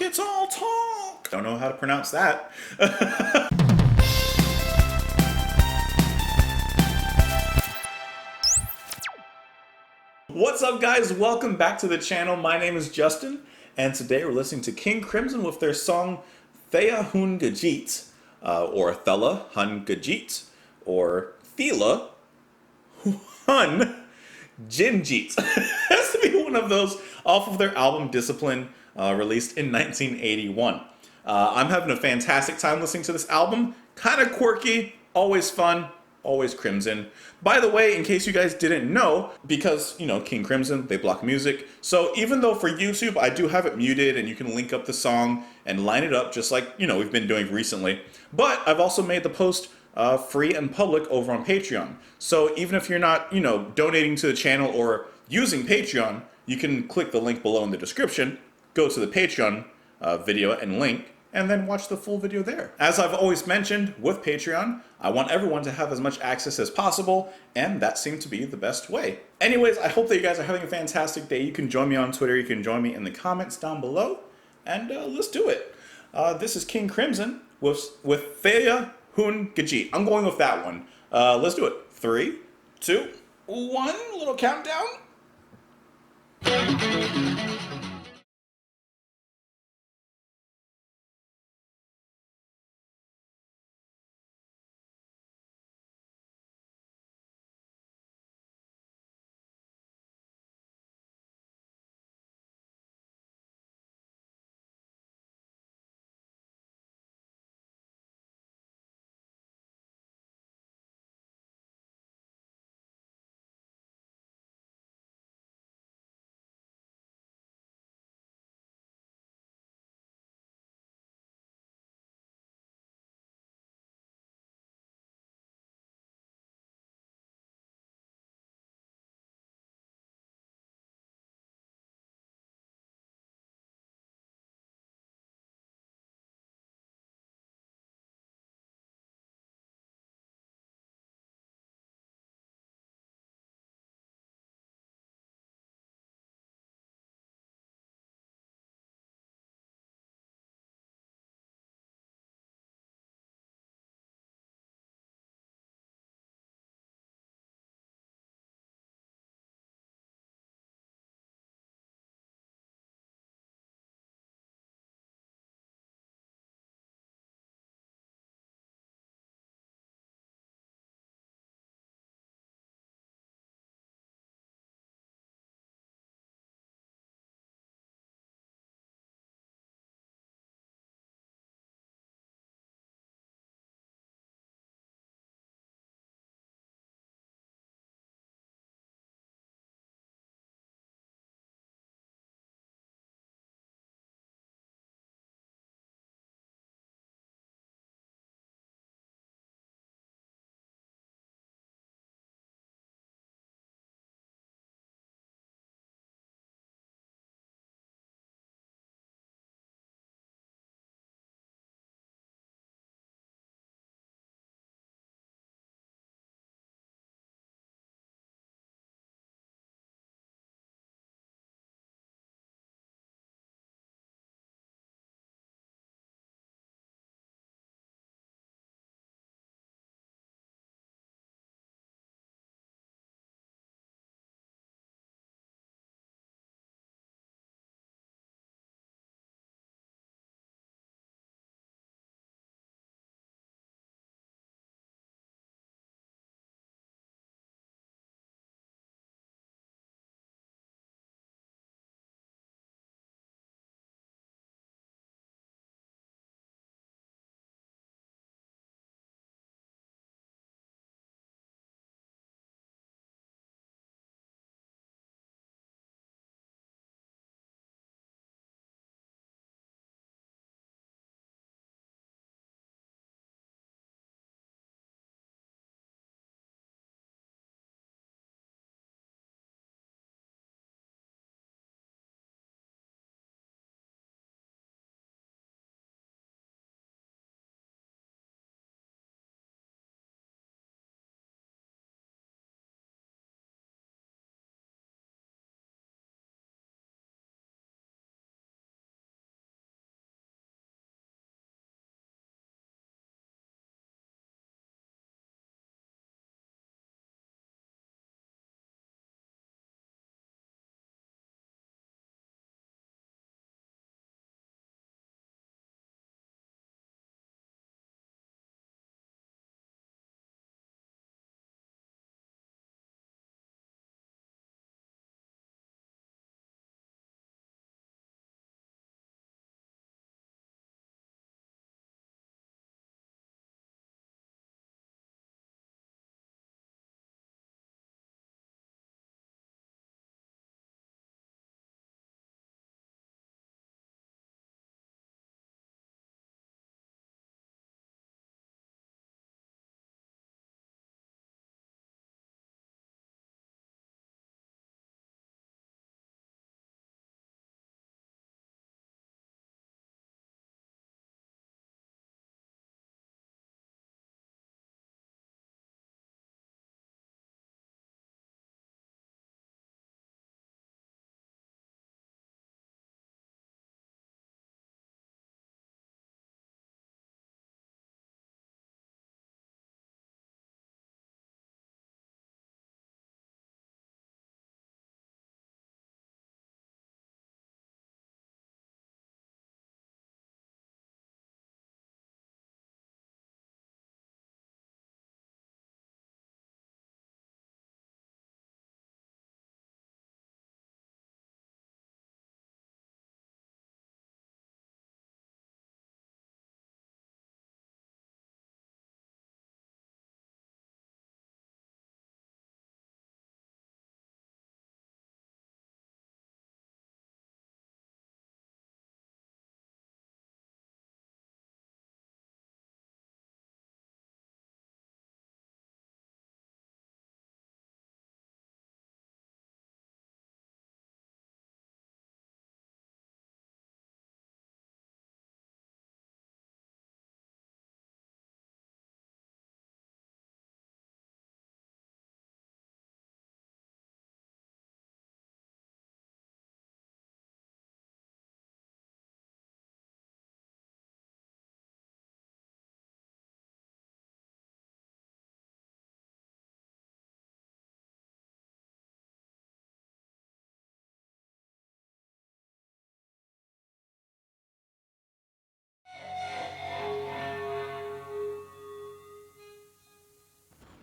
talk, it's all talk. Don't know how to pronounce that. What's up, guys? Welcome back to the channel. My name is Justin, and today we're listening to King Crimson with their song Thela Hun Ginjeet, or Thela Hun Ginjeet, or Thela Hun Ginjeet. Has to be one of those off of their album Discipline, released in 1981. I'm having a fantastic time listening to this album. Kind of quirky, always fun, always Crimson. By the way, in case you guys didn't know, because, you know, King Crimson, they block music. So even though for YouTube, I do have it muted and you can link up the song and line it up just like, you know, we've been doing recently. But I've also made the post free and public over on Patreon. So even if you're not, you know, donating to the channel or using Patreon, you can click the link below in the description, go to the Patreon video and link, and then watch the full video there. As I've always mentioned with Patreon, I want everyone to have as much access as possible, and that seemed to be the best way. Anyways, I hope that you guys are having a fantastic day. You can join me on Twitter, you can join me in the comments down below, and let's do it. This is King Crimson with Thela Hun Ginjeet. I'm going with that one. Let's do it. 3, 2, 1, little countdown.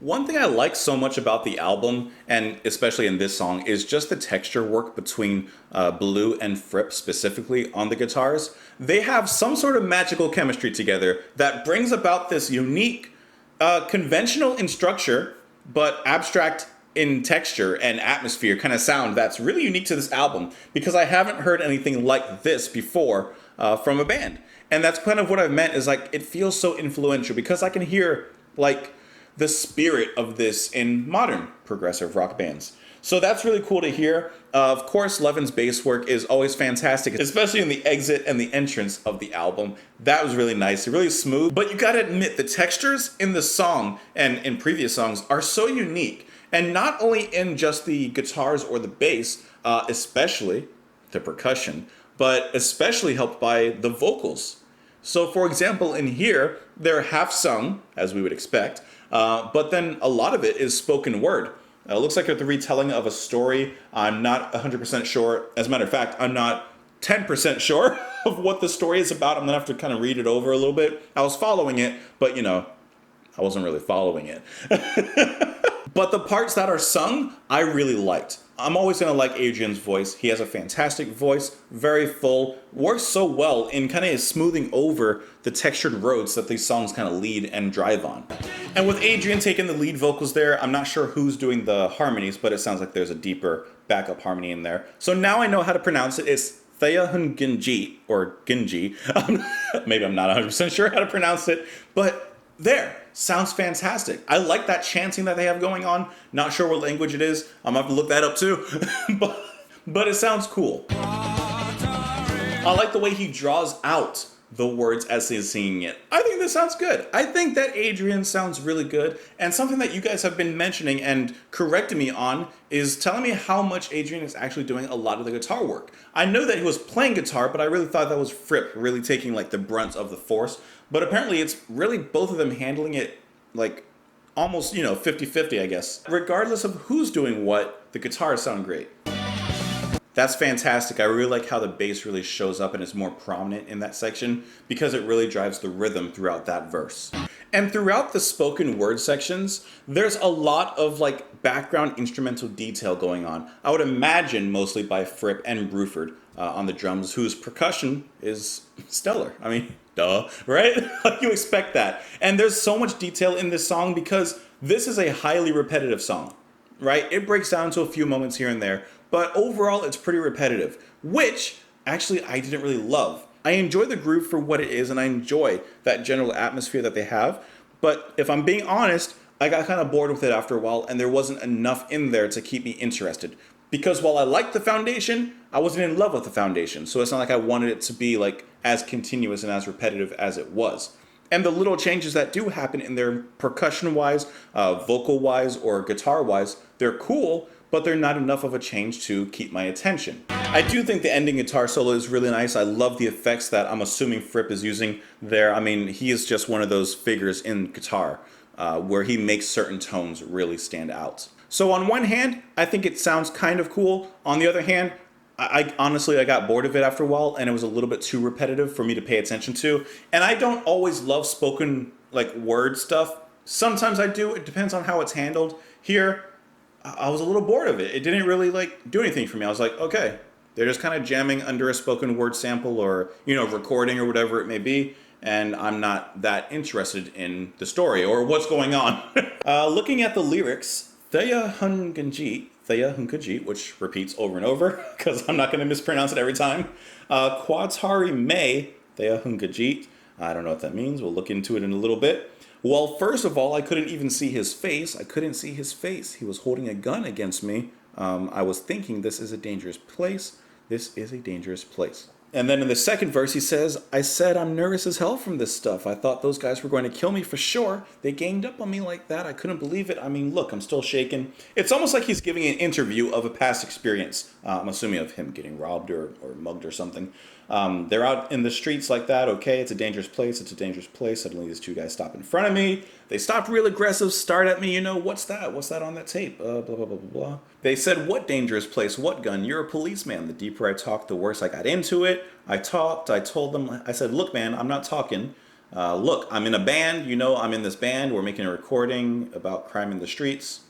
One thing I like so much about the album, and especially in this song, is just the texture work between Blue and Fripp specifically on the guitars. They have some sort of magical chemistry together that brings about this unique, conventional in structure, but abstract in texture and atmosphere kind of sound that's really unique to this album, because I haven't heard anything like this before from a band. And that's kind of what I've meant, is like, it feels so influential because I can hear like the spirit of this in modern progressive rock bands. So that's really cool to hear. Of course, Levin's bass work is always fantastic, especially in the exit and the entrance of the album. That was really nice, really smooth. But you gotta admit, the textures in the song and in previous songs are so unique. And not only in just the guitars or the bass, especially the percussion, but especially helped by the vocals. So for example, in here, they're half sung, as we would expect, but then a lot of it is spoken word. It looks like it's the retelling of a story. I'm not 100% sure. As a matter of fact, I'm not 10% sure of what the story is about. I'm gonna have to kind of read it over a little bit. I was following it, but you know, I wasn't really following it. But the parts that are sung, I really liked. I'm always gonna like Adrian's voice. He has a fantastic voice, very full, works so well in kind of smoothing over the textured roads that these songs kind of lead and drive on. And with Adrian taking the lead vocals there, I'm not sure who's doing the harmonies, but it sounds like there's a deeper backup harmony in there. So now I know how to pronounce it. It's Thela Hun Ginjeet, or Ginji. Maybe I'm not 100% sure how to pronounce it, but there, sounds fantastic. I like that chanting that they have going on. Not sure what language it is. I'm gonna have to look that up too. but it sounds cool. I like the way he draws out the words as he's singing it. I think this sounds good. I think that Adrian sounds really good. And something that you guys have been mentioning and correcting me on is telling me how much Adrian is actually doing a lot of the guitar work. I know that he was playing guitar, but I really thought that was Fripp really taking like the brunt of the force. But apparently it's really both of them handling it like almost, 50-50, I guess. Regardless of who's doing what, the guitars sound great. That's fantastic. I really like how the bass really shows up and is more prominent in that section because it really drives the rhythm throughout that verse. And throughout the spoken word sections, there's a lot of like background instrumental detail going on. I would imagine mostly by Fripp and Bruford on the drums, whose percussion is stellar. I mean, duh, right? Like you expect that. And there's so much detail in this song because this is a highly repetitive song, right? It breaks down to a few moments here and there, but overall it's pretty repetitive, which actually I didn't really love. I enjoy the groove for what it is and I enjoy that general atmosphere that they have, but if I'm being honest, I got kind of bored with it after a while and there wasn't enough in there to keep me interested. Because while I liked the foundation, I wasn't in love with the foundation, so it's not like I wanted it to be like as continuous and as repetitive as it was. And the little changes that do happen in there percussion-wise, vocal-wise, or guitar-wise, they're cool, but they're not enough of a change to keep my attention. I do think the ending guitar solo is really nice. I love the effects that I'm assuming Fripp is using there. I mean, he is just one of those figures in guitar where he makes certain tones really stand out. So on one hand, I think it sounds kind of cool. On the other hand, I honestly got bored of it after a while and it was a little bit too repetitive for me to pay attention to. And I don't always love spoken like word stuff. Sometimes I do. It depends on how it's handled. Here, I was a little bored of it. It didn't really like do anything for me. I was like, okay, they're just kind of jamming under a spoken word sample or, recording or whatever it may be. And I'm not that interested in the story or what's going on. Looking at the lyrics, Thela Hun Ginjeet, which repeats over and over because I'm not going to mispronounce it every time. Quatari May, Thela Hun Ginjeet. I don't know what that means. We'll look into it in a little bit. Well, first of all, I couldn't even see his face. He was holding a gun against me. I was thinking this is a dangerous place. This is a dangerous place. And then in the second verse, he says, I said I'm nervous as hell from this stuff. I thought those guys were going to kill me for sure. They ganged up on me like that. I couldn't believe it. I mean, look, I'm still shaking. It's almost like he's giving an interview of a past experience. I'm assuming of him getting robbed or mugged or something. They're out in the streets like that. Okay, it's a dangerous place. It's a dangerous place. Suddenly these two guys stop in front of me. They stopped real aggressive, start at me. What's that? What's that on that tape? Blah, blah, blah, blah, blah. They said, what dangerous place? What gun? You're a policeman. The deeper I talked, the worse I got into it. I talked. I told them. I said, look, man, I'm not talking. Look, I'm in a band. You know, I'm in this band. We're making a recording about crime in the streets.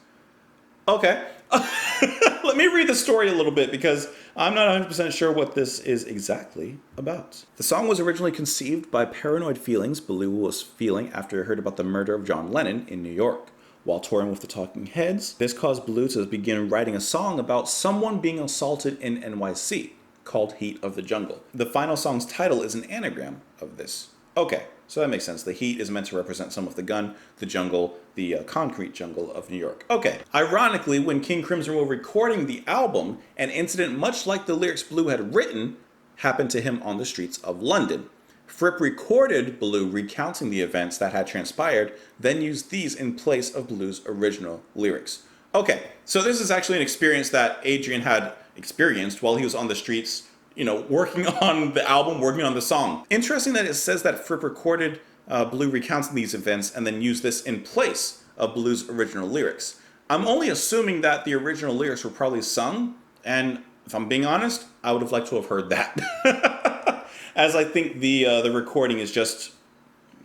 Okay. Let me read the story a little bit because I'm not 100% sure what this is exactly about. The song was originally conceived by paranoid feelings Ballou was feeling after he heard about the murder of John Lennon in New York. While touring with the Talking Heads, this caused Ballou to begin writing a song about someone being assaulted in NYC called Heat of the Jungle. The final song's title is an anagram of this. Okay, so that makes sense. The heat is meant to represent some of the gun, the jungle, the concrete jungle of New York. Okay. Ironically, when King Crimson were recording the album, an incident much like the lyrics Ballou had written happened to him on the streets of London. Fripp recorded Ballou recounting the events that had transpired, then used these in place of Ballou's original lyrics. Okay, so this is actually an experience that Adrian had experienced while he was on the streets, you know, working on the album, working on the song. Interesting that it says that Fripp recorded Ballou recounting these events and then used this in place of Ballou's original lyrics. I'm only assuming that the original lyrics were probably sung, and if I'm being honest, I would have liked to have heard that. As I think the recording is just,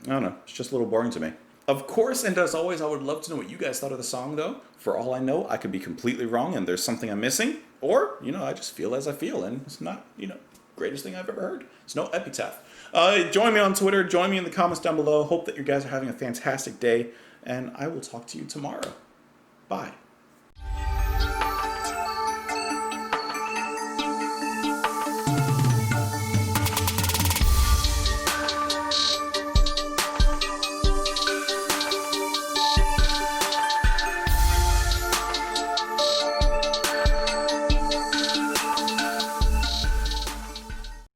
I don't know, it's just a little boring to me. Of course, and as always, I would love to know what you guys thought of the song, though. For all I know, I could be completely wrong and there's something I'm missing. Or, you know, I just feel as I feel and it's not, you know, greatest thing I've ever heard. It's no epitaph. Join me on Twitter. Join me in the comments down below. Hope that you guys are having a fantastic day. And I will talk to you tomorrow. Bye.